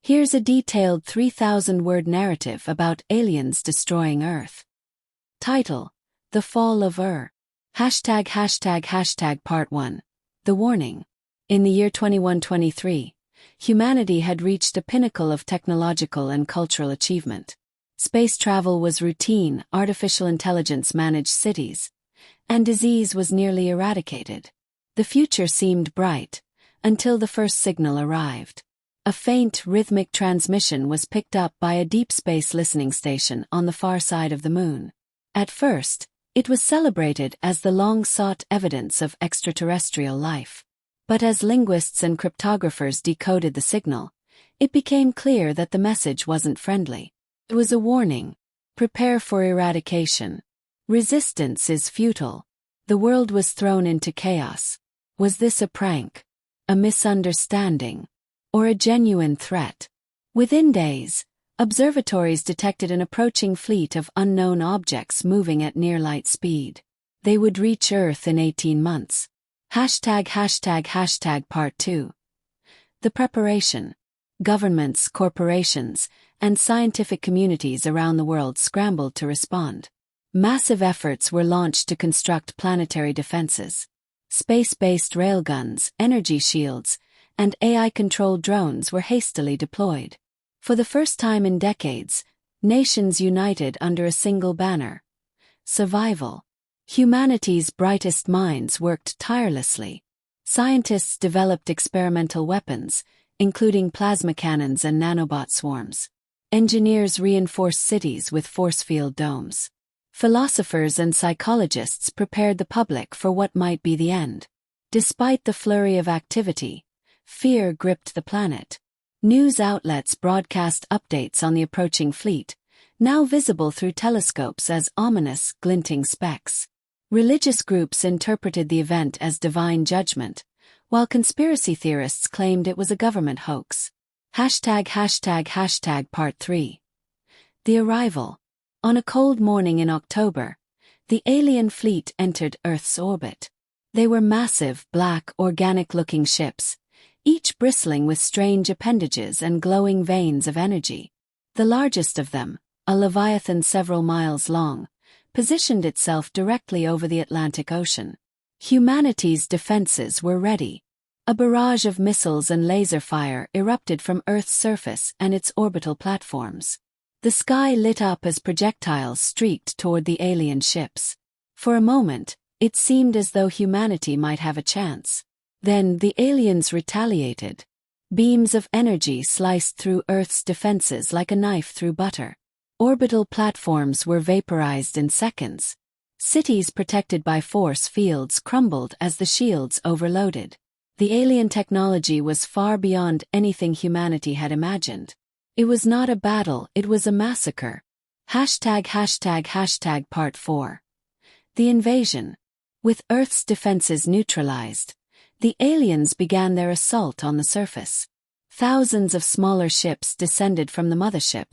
Here's a detailed 3,000-word narrative about aliens destroying Earth. Title: The Fall of Ur. ##### Part 1. The Warning. In the year 2123, humanity had reached a pinnacle of technological and cultural achievement. Space travel was routine, artificial intelligence managed cities, and disease was nearly eradicated. The future seemed bright, until the first signal arrived. A faint, rhythmic transmission was picked up by a deep space listening station on the far side of the moon. At first, it was celebrated as the long-sought evidence of extraterrestrial life. But as linguists and cryptographers decoded the signal, it became clear that the message wasn't friendly. It was a warning: prepare for eradication. Resistance is futile. The world was thrown into chaos. Was this a prank, a misunderstanding, or a genuine threat? Within days, observatories detected an approaching fleet of unknown objects moving at near-light speed. They would reach Earth in 18 months. ##### Part 2. The preparation. Governments, corporations, and scientific communities around the world scrambled to respond. Massive efforts were launched to construct planetary defenses. Space-based railguns, energy shields, and AI-controlled drones were hastily deployed. For the first time in decades, nations united under a single banner: survival. Humanity's brightest minds worked tirelessly. Scientists developed experimental weapons, including plasma cannons and nanobot swarms. Engineers reinforced cities with force field domes. Philosophers and psychologists prepared the public for what might be the end. Despite the flurry of activity, fear gripped the planet. News outlets broadcast updates on the approaching fleet, now visible through telescopes as ominous, glinting specks. Religious groups interpreted the event as divine judgment, while conspiracy theorists claimed it was a government hoax. #### Part 3. The Arrival. On a cold morning in October, the alien fleet entered Earth's orbit. They were massive, black, organic-looking ships, each bristling with strange appendages and glowing veins of energy. The largest of them, a leviathan several miles long, positioned itself directly over the Atlantic Ocean. Humanity's defenses were ready. A barrage of missiles and laser fire erupted from Earth's surface and its orbital platforms. The sky lit up as projectiles streaked toward the alien ships. For a moment, it seemed as though humanity might have a chance. Then the aliens retaliated. Beams of energy sliced through Earth's defenses like a knife through butter. Orbital platforms were vaporized in seconds. Cities protected by force fields crumbled as the shields overloaded. The alien technology was far beyond anything humanity had imagined. It was not a battle, it was a massacre. #### Part 4. The Invasion. With Earth's defenses neutralized, the aliens began their assault on the surface. Thousands of smaller ships descended from the mothership,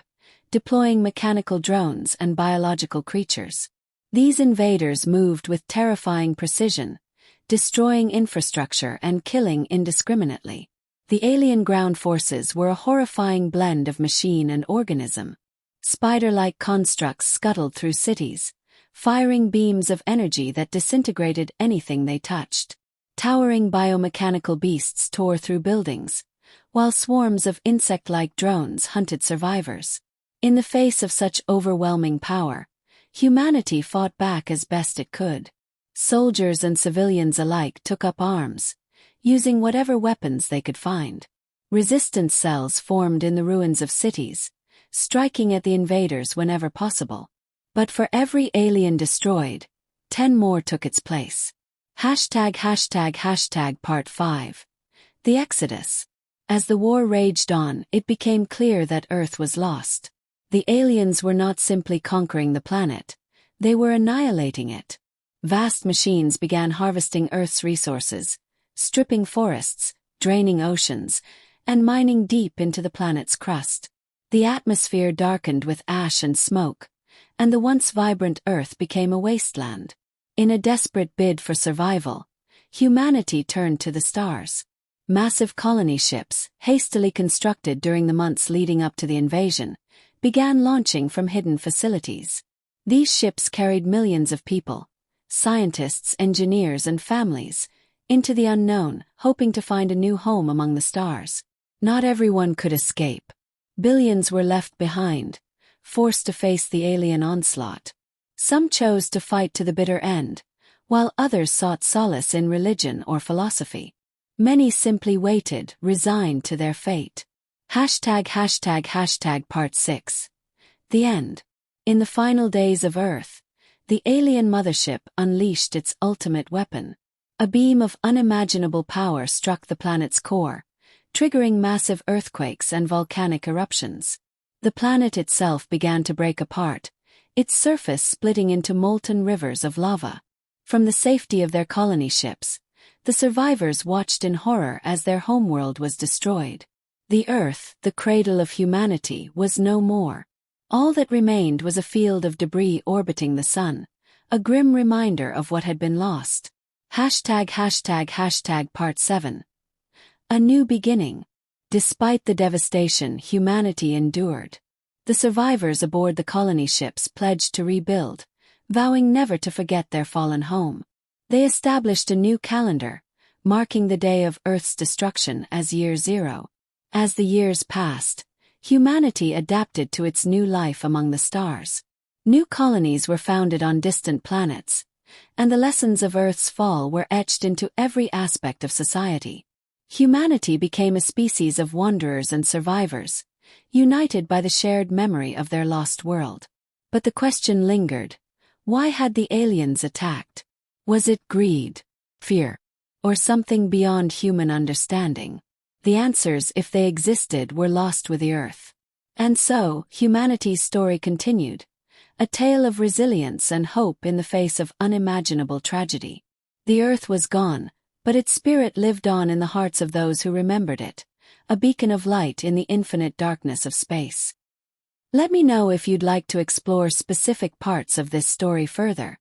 deploying mechanical drones and biological creatures. These invaders moved with terrifying precision, destroying infrastructure and killing indiscriminately. The alien ground forces were a horrifying blend of machine and organism. Spider-like constructs scuttled through cities, firing beams of energy that disintegrated anything they touched. Towering biomechanical beasts tore through buildings, while swarms of insect-like drones hunted survivors. In the face of such overwhelming power, humanity fought back as best it could. Soldiers and civilians alike took up arms, using whatever weapons they could find. Resistance cells formed in the ruins of cities, striking at the invaders whenever possible. But for every alien destroyed, 10 more took its place. #### Part 5. The Exodus. As the war raged on, it became clear that Earth was lost. The aliens were not simply conquering the planet, they were annihilating it. Vast machines began harvesting Earth's resources, stripping forests, draining oceans, and mining deep into the planet's crust. The atmosphere darkened with ash and smoke, and the once vibrant Earth became a wasteland. In a desperate bid for survival, humanity turned to the stars. Massive colony ships, hastily constructed during the months leading up to the invasion, began launching from hidden facilities. These ships carried millions of people, scientists, engineers, and families, into the unknown, hoping to find a new home among the stars. Not everyone could escape. Billions were left behind, forced to face the alien onslaught. Some chose to fight to the bitter end, while others sought solace in religion or philosophy. Many simply waited, resigned to their fate. Part 6. The end. In the final days of Earth, the alien mothership unleashed its ultimate weapon. A beam of unimaginable power struck the planet's core, triggering massive earthquakes and volcanic eruptions. The planet itself began to break apart, its surface splitting into molten rivers of lava. From the safety of their colony ships, the survivors watched in horror as their homeworld was destroyed. The Earth, the cradle of humanity, was no more. All that remained was a field of debris orbiting the sun, a grim reminder of what had been lost. Part 7. A new beginning. Despite the devastation humanity endured, the survivors aboard the colony ships pledged to rebuild, vowing never to forget their fallen home. They established a new calendar, marking the day of Earth's destruction as Year Zero. As the years passed, humanity adapted to its new life among the stars. New colonies were founded on distant planets, and the lessons of Earth's fall were etched into every aspect of society. Humanity became a species of wanderers and survivors, united by the shared memory of their lost world. But the question lingered: why had the aliens attacked? Was it greed, fear, or something beyond human understanding? The answers, if they existed, were lost with the Earth. And so, humanity's story continued, a tale of resilience and hope in the face of unimaginable tragedy. The Earth was gone, but its spirit lived on in the hearts of those who remembered it, a beacon of light in the infinite darkness of space. Let me know if you'd like to explore specific parts of this story further.